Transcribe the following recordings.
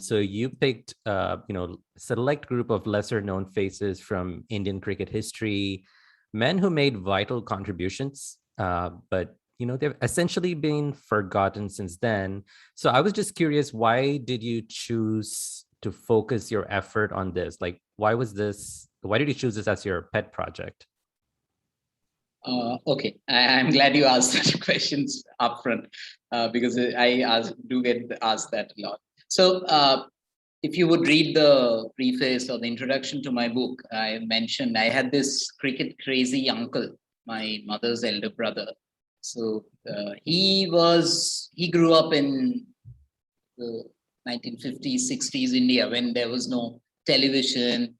so you picked, select group of lesser known faces from Indian cricket history, men who made vital contributions, but they've essentially been forgotten since then. So I was just curious, why did you choose to focus your effort on this? Like, why did you choose this as your pet project? Okay, I'm glad you asked such questions upfront because do get asked that a lot. So if you would read the preface or the introduction to my book, I mentioned I had this cricket crazy uncle, my mother's elder brother. So he grew up in the 1950s, 60s India when there was no television.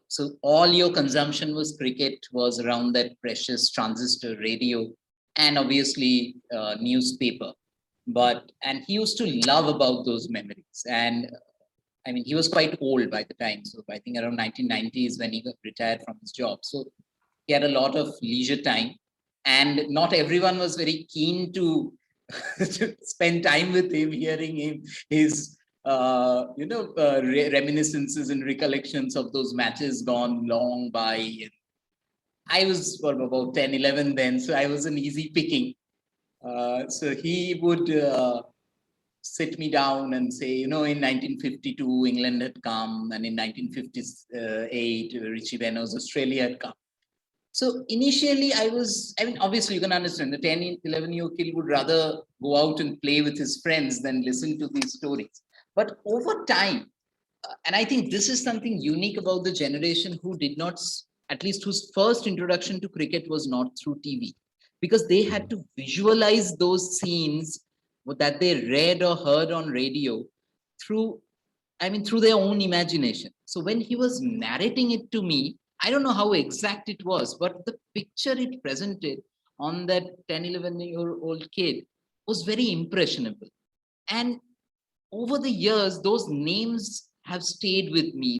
So all your consumption was cricket, was around that precious transistor radio, and obviously newspaper. And he used to love about those memories. And I mean, he was quite old by the time. So I think around 1990s when he got retired from his job. So he had a lot of leisure time, and not everyone was very keen to, to spend time with him, hearing his reminiscences and recollections of those matches gone long by. I was about 10, 11 then, so I was an easy picking. So he would sit me down and say, in 1952, England had come, and in 1958, Richie Benaud's Australia had come. So initially obviously you can understand the 10, 11-year-old kid would rather go out and play with his friends than listen to these stories. But over time, and I think this is something unique about the generation who did not, at least whose first introduction to cricket was not through TV, because they had to visualize those scenes that they read or heard on radio through their own imagination. So when he was narrating it to me, I don't know how exact it was, but the picture it presented on that 10, 11-year-old kid was very impressionable. And over the years, those names have stayed with me.